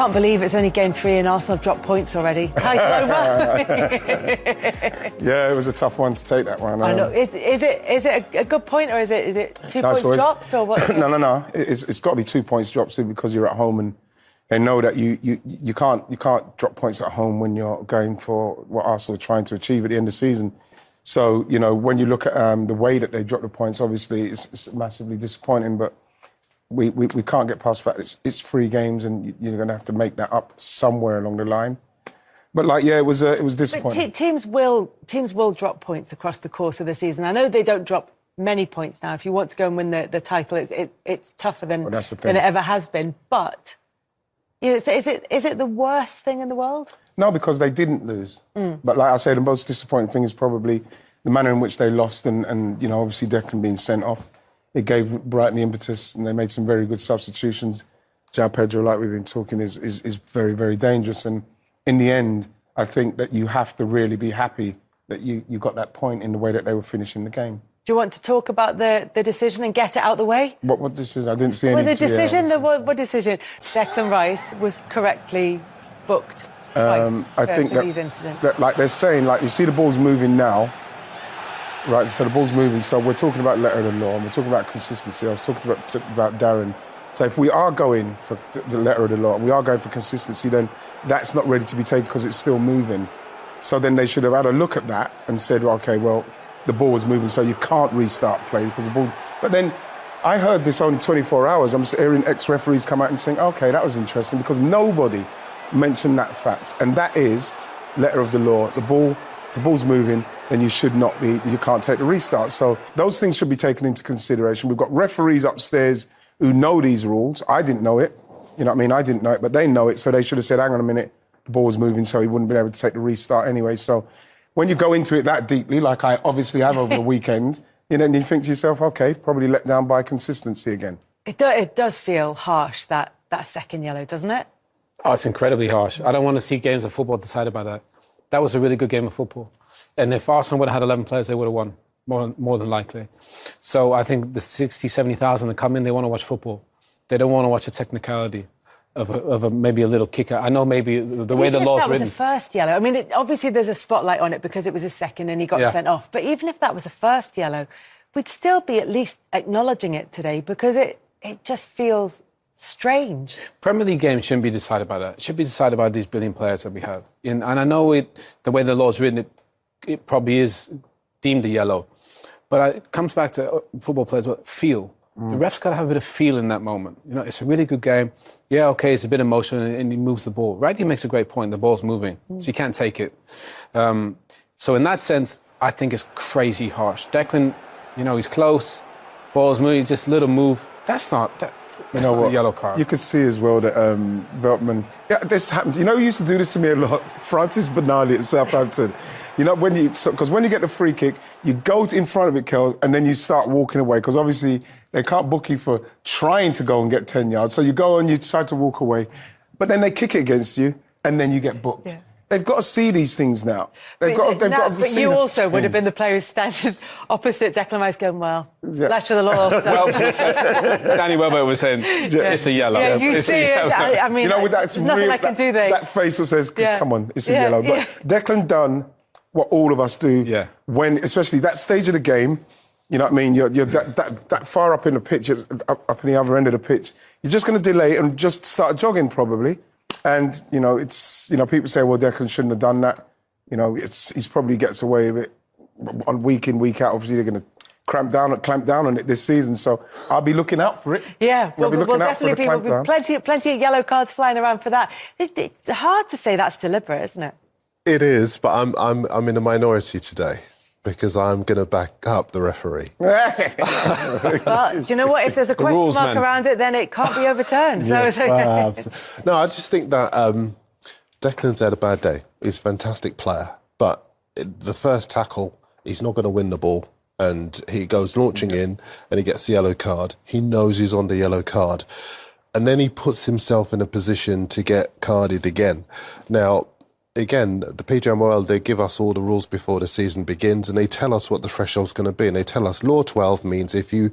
can't believe it's only game 3 and Arsenal have dropped points already. Title over. Yeah, it was a tough one to take, that one. I know. Is it a good point, or is it 2 points dropped, or what? No. It's got to be 2 points dropped simply because you're at home, and they know that you can't drop points at home when you're going for what Arsenal are trying to achieve at the end of the season. So, you know, when you look at the way that they drop the points, obviously it's massively disappointing, but we can't get past the fact it's 3 games, and you're going to have to make that up somewhere along the line. But it was disappointing. But teams will drop points across the course of the season. I know they don't drop many points now. If you want to go and win the title, it's tougher than it ever has been. But you know, is it the worst thing in the world? No, because they didn't lose. But like I say, the most disappointing thing is probably the manner in which they lost, and you know, obviously Declan being sent off. It gave Brighton the impetus, and they made some very good substitutions. João Pedro, like we've been talking, is very, very dangerous. And in the end, I think that you have to really be happy that you got that point in the way that they were finishing the game. Do you want to talk about the decision and get it out of the way? What decision? I didn't see any. Well, the decision, what decision? Declan Rice was correctly booked twice I think for these incidents. That, like they're saying, like you see the ball's moving now, right? So the ball's moving. So we're talking about letter of the law, and we're talking about consistency. I was talking about Darren. So if we are going for the letter of the law, and we are going for consistency, then that's not ready to be taken because it's still moving. So then they should have had a look at that and said, well, OK, well, the ball was moving, so you can't restart play because the ball... But then I heard this only 24 hours. I'm hearing ex-referees come out and saying, OK, that was interesting, because nobody mentioned that fact. And that is letter of the law. If the ball's moving, then you can't take the restart. So those things should be taken into consideration. We've got referees upstairs who know these rules. I didn't know it. You know what I mean? I didn't know it, but they know it. So they should have said, hang on a minute, the ball was moving, so he wouldn't be able to take the restart anyway. So when you go into it that deeply, like I obviously have over the weekend, you know, and you think to yourself, OK, probably let down by consistency again. It does feel harsh, that second yellow, doesn't it? Oh, it's incredibly harsh. I don't want to see games of football decided by that. That was a really good game of football. And if Arsenal would have had 11 players, they would have won, more than likely. So I think the 60, 70,000 that come in, they want to watch football. They don't want to watch a technicality of maybe a little kicker. I know maybe the way the law's written... Even if that was a first yellow, I mean, obviously there's a spotlight on it because it was a second and he got sent off. But even if that was a first yellow, we'd still be at least acknowledging it today because it just feels strange. Premier League games shouldn't be decided by that. It should be decided by these brilliant players that we have. And I know the way the law's written, it probably is deemed a yellow. But it comes back to football players, feel. The ref's got to have a bit of feel in that moment. You know, it's a really good game. Yeah, OK, it's a bit emotional and he moves the ball. Right, he makes a great point. The ball's moving, so you can't take it. So in that sense, I think it's crazy harsh. Declan, you know, he's close. Ball's moving, just a little move. That's not a yellow card. You could see as well that Veltman... Yeah, this happened. You know who used to do this to me a lot? Francis Benali at Southampton. You know, because when you get the free kick, you go in front of it, Kel, and then you start walking away, because obviously they can't book you for trying to go and get 10 yards. So you go and you try to walk away, but then they kick it against you, and then you get booked. Yeah. They've got to see these things now. They've got to you also would have been the player who's standing opposite Declan Rice going, lash for the law. So. Danny Welbeck was saying, it's a yellow. Yeah, you see it. I mean, you know, with that, nothing I can do there. That face that says, come on, it's a yellow. But Declan done what all of us do when, especially that stage of the game, you know what I mean? You're that far up in the pitch, up in the other end of the pitch. You're just going to delay and just start jogging, probably. And, you know, people say, well, Declan shouldn't have done that. You know, he's probably gets away with it on week in, week out. Obviously, they're going to clamp down on it this season. So I'll be looking out for it. Yeah, we'll definitely be plenty of yellow cards flying around for that. It's hard to say that's deliberate, isn't it? It is, but I'm in a minority today because I'm going to back up the referee. Well, do you know what? If there's a question mark around it, then it can't be overturned. So it's okay. No, I just think that Declan's had a bad day. He's a fantastic player, but the first tackle, he's not going to win the ball. And he goes launching in and he gets the yellow card. He knows he's on the yellow card. And then he puts himself in a position to get carded again. Now, again, the PGMOL, they give us all the rules before the season begins and they tell us what the threshold's going to be. And they tell us Law 12 means if you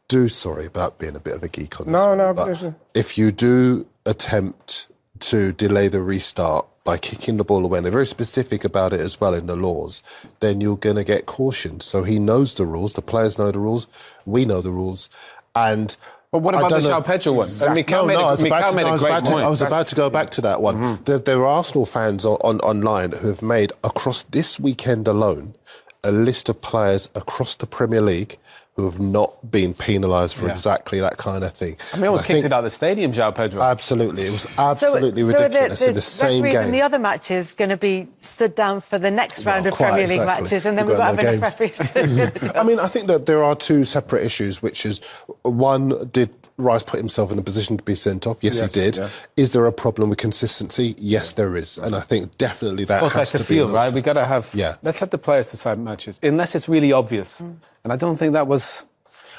do... Sorry about being a bit of a geek on this. No, but if you do attempt to delay the restart by kicking the ball away, and they're very specific about it as well in the laws, then you're going to get cautioned. So he knows the rules, the players know the rules, we know the rules, and... But what about the João Pedro one? Exactly. I was about to go back to that one. Mm-hmm. There are Arsenal fans online who have made, across this weekend alone, a list of players across the Premier League who have not been penalised for exactly that kind of thing. I mean, it was kicked out of the stadium, João Pedro. Absolutely. It was absolutely ridiculous in the same game. So the other matches going to be stood down for the next round of Premier League matches, and then we've got to have enough referees to... I mean, I think that there are two separate issues, which is, one, did Rice put himself in a position to be sent off? Yes, he did. Yeah. Is there a problem with consistency? Yes, there is. And I think definitely that has to be... field, right? We've got to have... Yeah. Let's let the players decide matches, unless it's really obvious. And I don't think that was...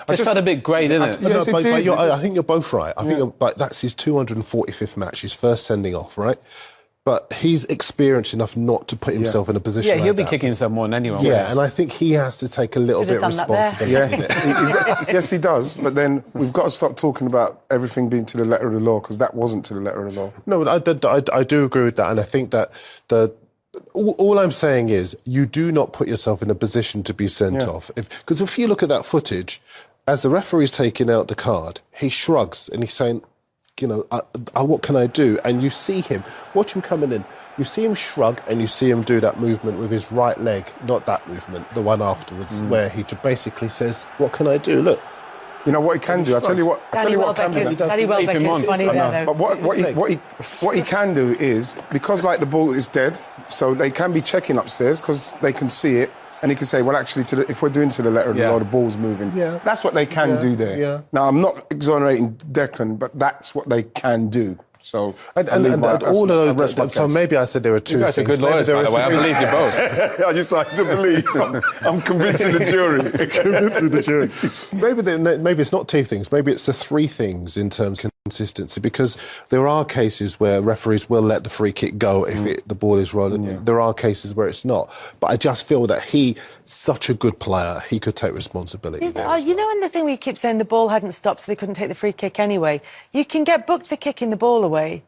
Just felt a bit great, didn't it? Yes, but I think you're both right. I think that's his 245th match, his first sending off, right? But he's experienced enough not to put himself in a position like that. Yeah, he'll be kicking himself more than anyone. Yeah, and I think he has to take a little bit of responsibility. Yes, he does. But then we've got to stop talking about everything being to the letter of the law, because that wasn't to the letter of the law. No, I do agree with that, and I think that all I'm saying is you do not put yourself in a position to be sent off. Because if you look at that footage, as the referee's taking out the card, he shrugs and he's saying, you know, what can I do? And you see him, watch him coming in, you see him shrug and you see him do that movement with his right leg, not that movement, the one afterwards, where he basically says, what can I do? Look. You know what he can do? I tell you what Danny Welbeck is funny there, though. But what he can do is, because like the ball is dead, so they can be checking upstairs because they can see it, and he can say, well, actually, if we're doing to the letter of the law, the ball's moving. Yeah. That's what they can do there. Yeah. Now, I'm not exonerating Declan, but that's what they can do. So, and all of those. So maybe I said there were two. You guys are good lawyers, by the way. I believe you both. I just like to believe. I'm convincing the jury. Maybe it's not two things. Maybe it's the three things in terms of consistency, because there are cases where referees will let the free kick go if the ball is rolling. Yeah. There are cases where it's not. But I just feel that he's such a good player, he could take responsibility. You know, and the thing we keep saying the ball hadn't stopped, so they couldn't take the free kick anyway. You can get booked for kicking the ball away,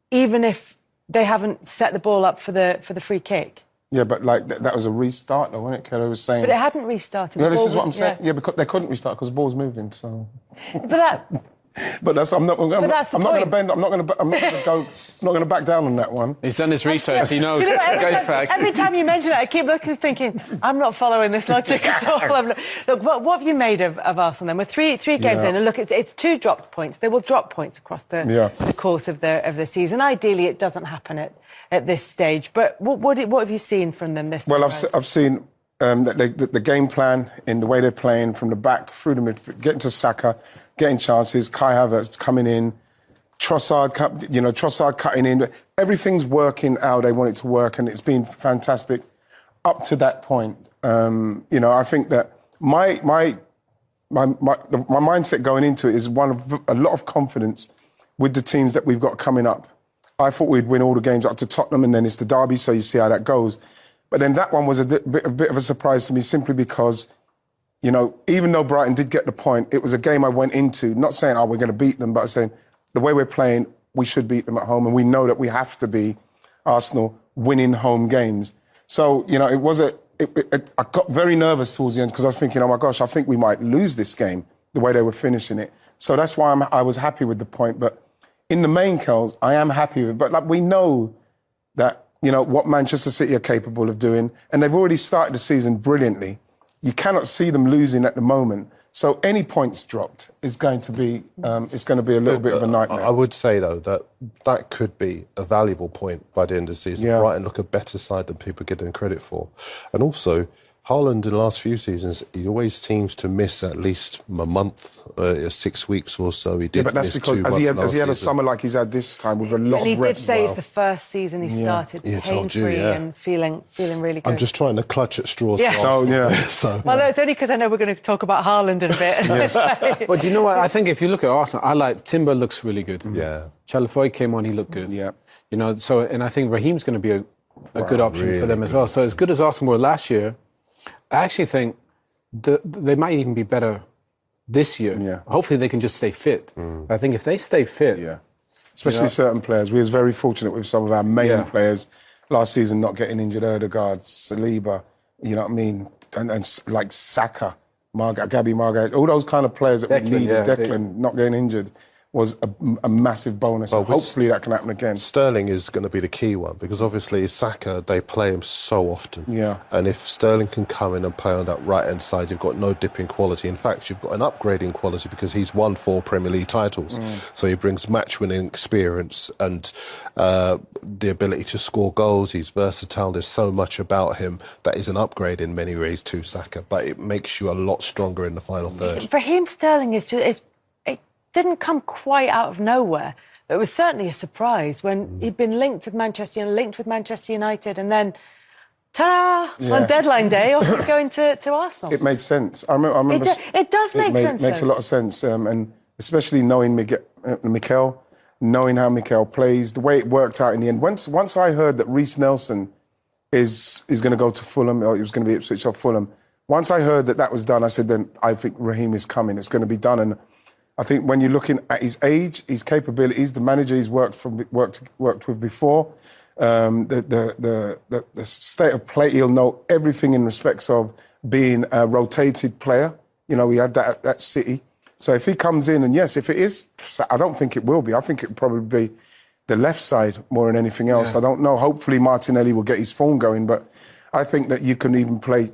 even if they haven't set the ball up for the free kick. Yeah, but like that was a restart, though, wasn't it? Kelly was saying. But it hadn't restarted. No, this is what I'm saying. Yeah, because they couldn't restart because the ball's moving. So. But that's I'm not going to bend. I'm not going to back down on that one. He's done his research. He knows. Every time you mention it, I keep looking, thinking, I'm not following this logic at all. Look, what have you made of Arsenal then? We're three games in, and look, it's 2 dropped points. They will drop points across the course of the season. Ideally, it doesn't happen at this stage. But what have you seen from them this time? Well, I've seen the game plan in the way they're playing from the back through the midfield, getting to Saka, getting chances, Kai Havertz coming in, Trossard cutting in. Everything's working how they want it to work, and it's been fantastic up to that point. I think that my mindset going into it is one of a lot of confidence with the teams that we've got coming up. I thought we'd win all the games up to Tottenham, and then it's the derby, so you see how that goes. But then that one was a bit of a surprise to me, simply because, even though Brighton did get the point, it was a game I went into, not saying, we're going to beat them, but saying the way we're playing, we should beat them at home. And we know that we have to be Arsenal winning home games. So, it was I got very nervous towards the end because I was thinking, oh my gosh, I think we might lose this game, the way they were finishing it. So that's why I was happy with the point. But in the main, Kels, I am happy with it. But we know that, what Manchester City are capable of doing. And they've already started the season brilliantly. You cannot see them losing at the moment. So any points dropped is going to be a little bit of a nightmare. I would say, though, that could be a valuable point by the end of the season. Yeah. Brighton look a better side than people give them credit for. And also, Haaland in the last few seasons, he always seems to miss at least a month, 6 weeks or so. He did, but that's because has he had a summer like he's had this time with a lot of rest? He did say it's the first season he started pain-free and feeling really good. I'm just trying to clutch at straws. Yeah. Well, it's only because I know we're going to talk about Haaland in a bit. Well, do you know what? I think if you look at Arsenal, I like Timber looks really good. Yeah. Chalafoy came on, he looked good. Yeah. And I think Raheem's going to be a good option for them as well. So as good as Arsenal were last year, I actually think they might even be better this year. Yeah. Hopefully they can just stay fit. I think if they stay fit, especially certain players. We was very fortunate with some of our main players last season not getting injured. Odegaard, Saliba, you know what I mean? And like Saka, Gabby Margaret, all those kind of players that we needed. Declan not getting injured was a massive bonus. Well, hopefully that can happen again. Sterling is going to be the key one because obviously Saka, they play him so often. Yeah. And if Sterling can come in and play on that right-hand side, you've got no dip in quality. In fact, you've got an upgrade in quality because he's won 4 Premier League titles. So he brings match-winning experience and the ability to score goals. He's versatile. There's so much about him that is an upgrade in many ways to Saka, but it makes you a lot stronger in the final third. Raheem Sterling didn't come quite out of nowhere. But it was certainly a surprise when he'd been linked with Manchester United, and then, ta-da, on deadline day, off he's going to Arsenal. It made sense. I remember it does make sense. It makes a lot of sense, and especially knowing Mikel, knowing how Mikel plays, the way it worked out in the end. Once I heard that Reece Nelson is going to go to Fulham, or he was going to be Ipswich or Fulham, once I heard that was done, I said, then I think Raheem is coming. It's going to be done. And I think when you're looking at his age, his capabilities, the manager he's worked with before, the state of play, he'll know everything in respects of being a rotated player. You know, we had that at City. So if he comes in, and yes, if it is, I don't think it will be. I think it'll probably be the left side more than anything else. I don't know. Hopefully Martinelli will get his form going, but I think that you can even play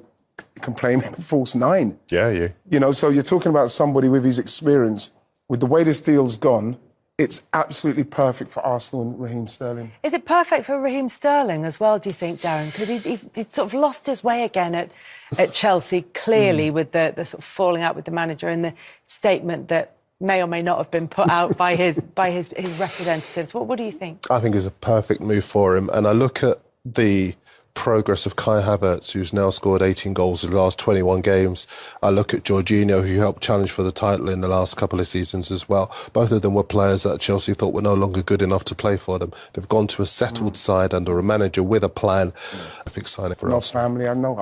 him in a false 9. Yeah. You know, so you're talking about somebody with his experience. With the way this deal's gone, it's absolutely perfect for Arsenal and Raheem Sterling. Is it perfect for Raheem Sterling as well, do you think, Darren? Because he sort of lost his way again at Chelsea, clearly, with the sort of falling out with the manager and the statement that may or may not have been put out by his representatives. What do you think? I think it's a perfect move for him. And I look at the progress of Kai Havertz, who's now scored 18 goals in the last 21 games. I look at Jorginho, who helped challenge for the title in the last couple of seasons as well. Both of them were players that Chelsea thought were no longer good enough to play for them. They've gone to a settled side under a manager with a plan. I think signing for us. No family, I know,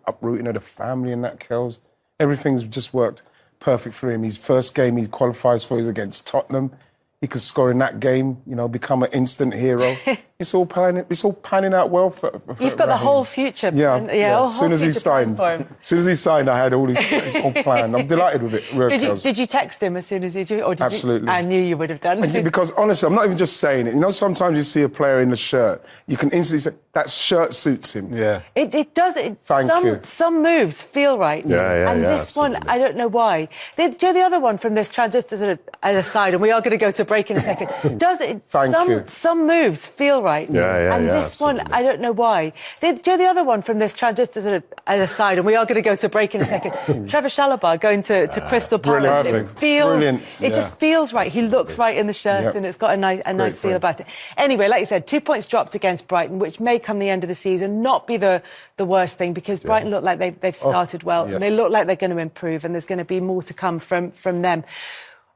uprooting of the family and that, Kells. Everything's just worked perfect for him. His first game he qualifies for is against Tottenham. He could score in that game, you know, become an instant hero. It's all panning out well for You've got Raheem. the whole future. Yeah. As soon as he signed, I had all his all planned. I'm delighted with it. Did you text him as soon as he did? Or did Absolutely. I knew you would have done. Because honestly, I'm not even just saying it. You know, sometimes you see a player in the shirt, you can instantly say that shirt suits him. Yeah. It does. Thank you. Some moves feel right. And this absolutely. one, I don't know why. The other one from this just as an aside, and we are going to go to break in a second. Some moves feel right. And this one, I don't know why. The other one from this just as an aside, and we are going to go to break in a second. Trevor Chalobah going to Crystal Palace. It just feels right. He looks right in the shirt, and it's got a nice feel about it. Anyway, like you said, 2 points dropped against Brighton, which may come the end of the season not be the worst thing, because Brighton look like they've started well, and they look like they're going to improve, and there's going to be more to come from them.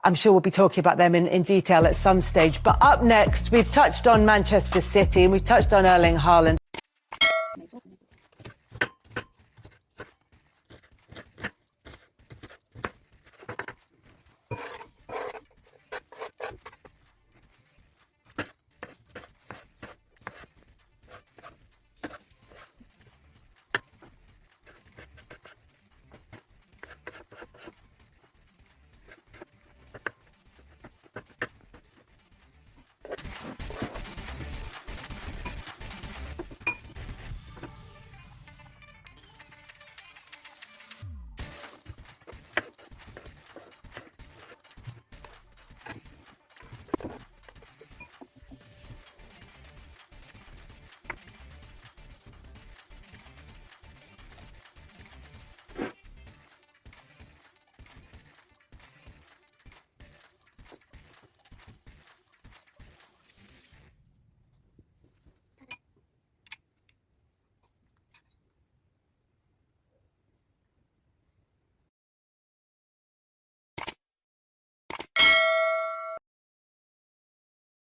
I'm sure we'll be talking about them in detail at some stage. But up next, we've touched on Manchester City and we've touched on Erling Haaland.